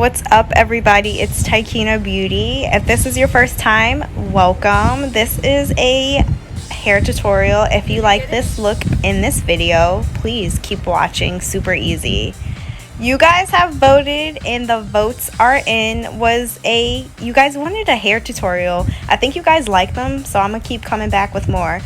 What's up, everybody? It's Taikina Beauty. If this is your first time, welcome. This is a hair tutorial. If you like this look in this video, please keep watching. Super easy. You guys have voted and the votes are in. You guys wanted a hair tutorial. I think you guys like them, so I'm gonna keep coming back with more.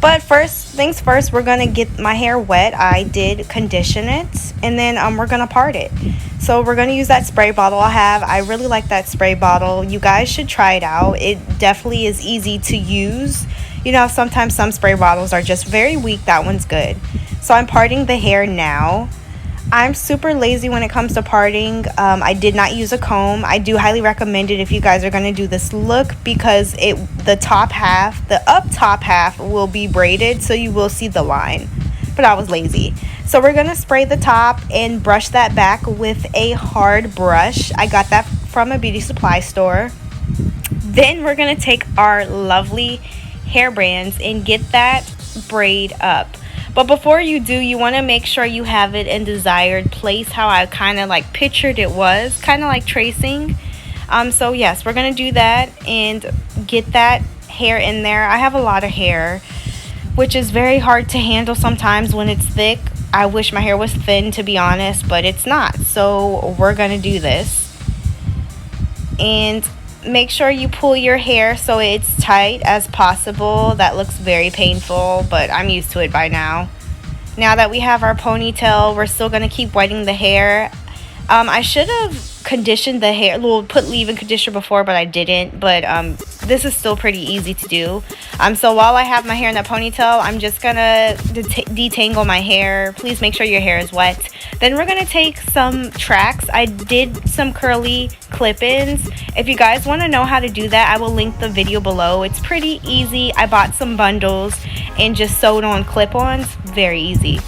But first things first, we're gonna get my hair wet. I did condition it, and then we're gonna part it. So we're gonna use that spray bottle I have. I really like that spray bottle. You guys should try it out. It definitely is easy to use. You know, sometimes some spray bottles are just very weak. That one's good. So I'm parting the hair now. I'm super lazy when it comes to parting. I did not use a comb. I do highly recommend it if you guys are going to do this look, because the up top half will be braided, so you will see the line. But I was lazy. So we're going to spray the top and brush that back with a hard brush. I got that from a beauty supply store. Then we're going to take our lovely hair brands and get that braid up. But before you do, you want to make sure you have it in desired place, how I kind of like pictured it was, kind of like tracing. So yes, we're going to do that and get that hair in there. I have a lot of hair, which is very hard to handle sometimes when it's thick. I wish my hair was thin, to be honest, but it's not. So we're going to do this. And make sure you pull your hair so it's tight as possible. That looks very painful, but I'm used to it by now. Now that we have our ponytail, we're still going to keep wetting the hair. I should have conditioned the hair, put leave-in conditioner before, but I didn't. But this is still pretty easy to do. So while I have my hair in that ponytail, I'm just going to detangle my hair. Please make sure your hair is wet. Then we're going to take some tracks. I did some curly clip-ins. If you guys want to know how to do that, I will link the video below. It's pretty easy. I bought some bundles and just sewed on clip-ons. Very easy.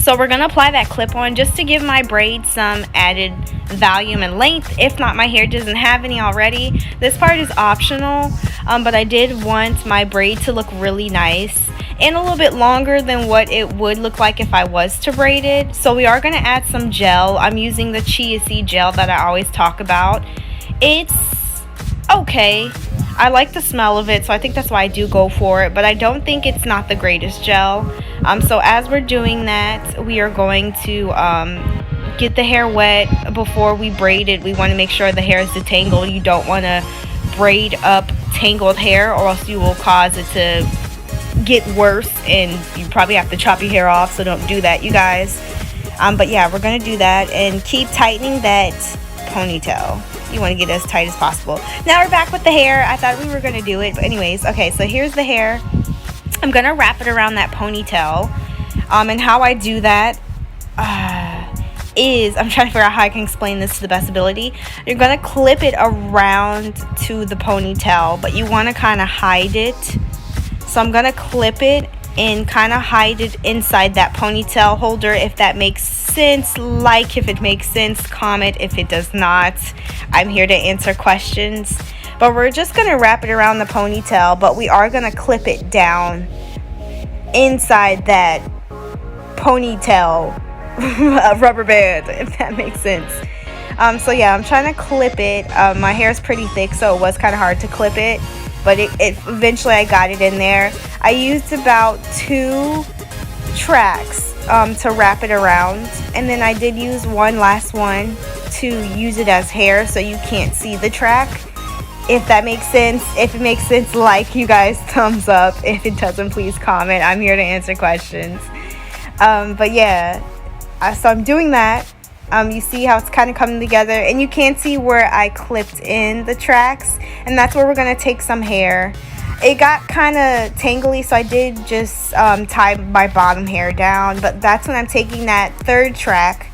So we're going to apply that clip-on just to give my braid some added volume and length. If not, my hair doesn't have any already. This part is optional, but I did want my braid to look really nice and a little bit longer than what it would look like if I was to braid it. So we are going to add some gel. I'm using the Chia seed gel that I always talk about. It's okay. I like the smell of it, so I think that's why I do go for it, but I don't think it's not the greatest gel. So as we're doing that, we are going to get the hair wet before we braid it. We want to make sure the hair is detangled. You don't want to braid up tangled hair, or else you will cause it to get worse and you probably have to chop your hair off, so don't do that, you guys. But yeah, we're going to do that and keep tightening that ponytail. You want to get it as tight as possible. Now we're back with the hair. I thought we were going to do it, but anyways, okay, so here's the hair. I'm going to wrap it around that ponytail. And how I do that is, I'm trying to figure out how I can explain this to the best ability. You're going to clip it around to the ponytail, but you want to kind of hide it. So I'm going to clip it and kind of hide it inside that ponytail holder, if that makes sense. Like if it makes sense, comment. If it does not, I'm here to answer questions. But we're just going to wrap it around the ponytail, but we are going to clip it down inside that ponytail rubber band, if that makes sense. So yeah, I'm trying to clip it. My hair is pretty thick, so it was kind of hard to clip it, but it eventually I got it in there. I used about 2 tracks to wrap it around, and then I did use one last one to use it as hair, so you can't see the track, if that makes sense. If it makes sense, like, you guys, thumbs up. If it doesn't, please comment. I'm here to answer questions. But yeah, so I'm doing that. You see how it's kind of coming together, and you can see where I clipped in the tracks, and that's where we're going to take some hair. It got kind of tangly, so I did just tie my bottom hair down, but that's when I'm taking that 3rd track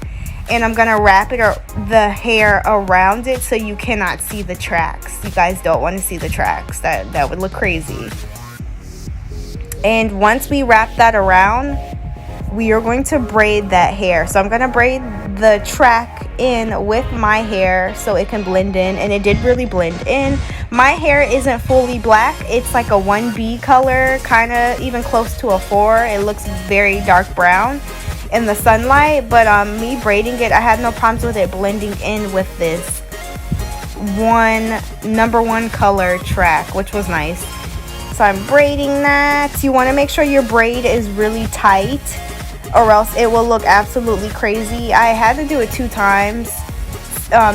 and I'm going to wrap the hair around it so you cannot see the tracks. You guys don't want to see the tracks. That would look crazy. And once we wrap that around, we are going to braid that hair. So I'm going to braid the track in with my hair so it can blend in, and it did really blend in. My hair isn't fully black. It's like a 1B color, kind of even close to a 4. It looks very dark brown. in the sunlight. But me braiding it, I had no problems with it blending in with this number one color track, which was nice. So I'm braiding that. You want to make sure your braid is really tight, or else it will look absolutely crazy. I had to do it 2 times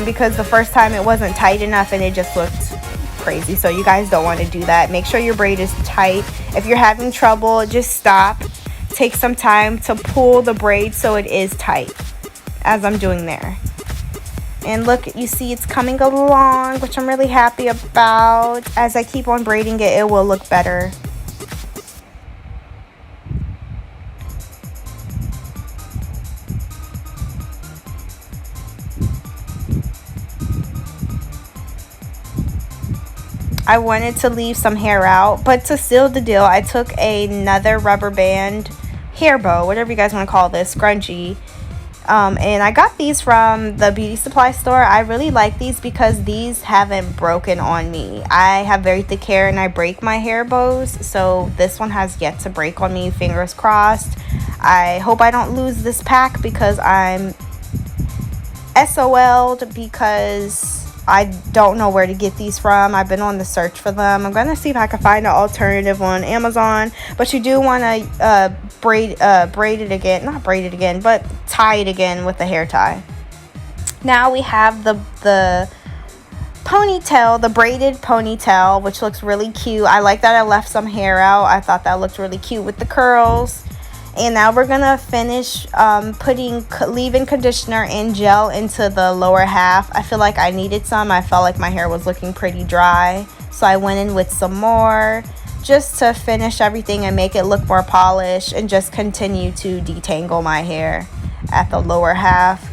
because the first time it wasn't tight enough and it just looked crazy. So you guys don't want to do that. Make sure your braid is tight. If you're having trouble, just stop. Take some time to pull the braid so it is tight, as I'm doing there. And look, you see it's coming along, which I'm really happy about. As I keep on braiding it, it will look better. I wanted to leave some hair out, but to seal the deal, I took another rubber band hair bow, whatever you guys want to call this, scrunchie. And I got these from the beauty supply store. I really like these because these haven't broken on me. I have very thick hair and I break my hair bows, so this one has yet to break on me. Fingers crossed. I hope I don't lose this pack because I'm SOL'd because I don't know where to get these from. I've been on the search for them. I'm going to see if I can find an alternative on Amazon. But you do want to braid it again. Not braid it again, but tie it again with the hair tie. Now we have the ponytail, the braided ponytail, which looks really cute. I like that I left some hair out. I thought that looked really cute with the curls. And now we're gonna finish putting leave-in conditioner and gel into the lower half. I feel like I needed some. I felt like my hair was looking pretty dry, so I went in with some more just to finish everything and make it look more polished, and just continue to detangle my hair at the lower half.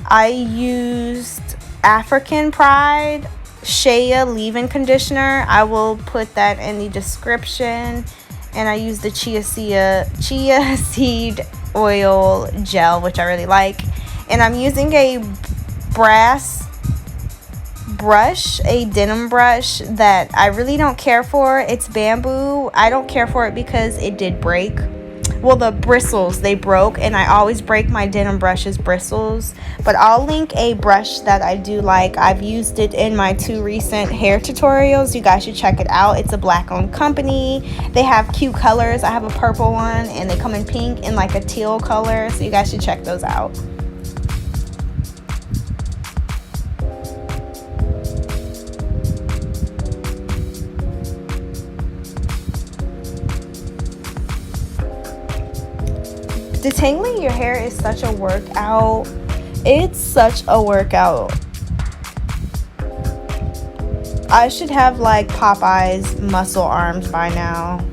I used African Pride Shea leave-in conditioner. I will put that in the description. And I use the chia seed oil gel, which I really like. And I'm using a brass brush, a denim brush that I really don't care for. It's bamboo. I don't care for it because it did break. Well, the bristles, they broke, and I always break my denim brushes bristles. But I'll link a brush that I do like. I've used it in my 2 recent hair tutorials. You guys should check it out. It's a black-owned company. They have cute colors. I have a purple one, and they come in pink and like a teal color. So you guys should check those out. Detangling your hair is such a workout. It's such a workout. I should have like Popeye's muscle arms by now.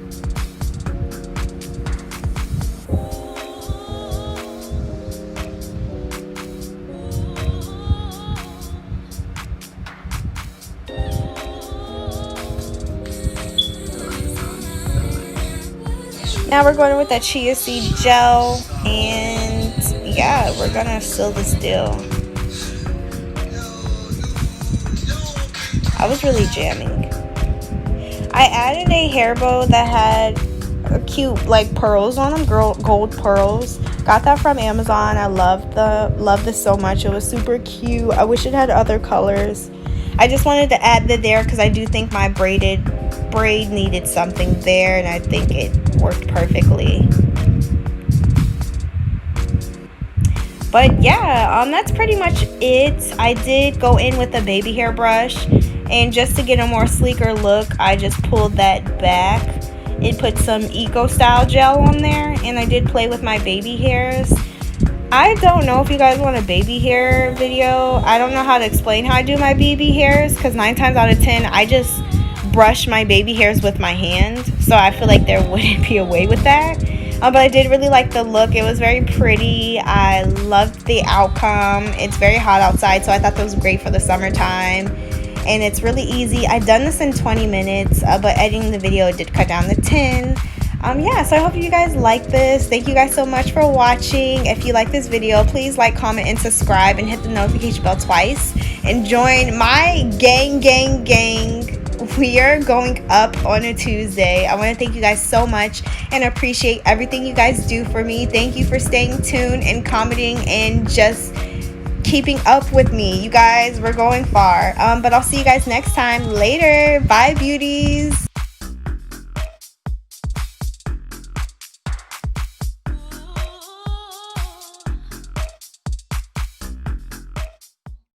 Now we're going with that chia seed gel, and yeah, we're gonna seal this deal. I was really jamming. I added a hair bow that had a cute like pearls on them, gold pearls. Got that from Amazon. I love this so much. It was super cute. I wish it had other colors. I just wanted to add that there because I do think my braid needed something there, and I think it worked perfectly. But yeah, that's pretty much it. I did go in with a baby hair brush, and just to get a more sleeker look, I just pulled that back. It put some eco style gel on there, and I did play with my baby hairs. I don't know if you guys want a baby hair video. I don't know how to explain how I do my baby hairs, because 9 times out of 10 I just brush my baby hairs with my hand, so I feel like there wouldn't be a way with that. But I did really like the look. It was very pretty. I loved the outcome. It's very hot outside, so I thought that was great for the summertime, and it's really easy. I've done this in 20 minutes, but editing the video did cut down to 10. Yeah, so I hope you guys like this. Thank you guys so much for watching. If you like this video, please like, comment, and subscribe, and hit the notification bell twice, and join my gang we are going up on a Tuesday. I want to thank you guys so much and appreciate everything you guys do for me. Thank you for staying tuned and commenting and just keeping up with me. You guys, we're going far. But I'll see you guys next time. Later. Bye, beauties.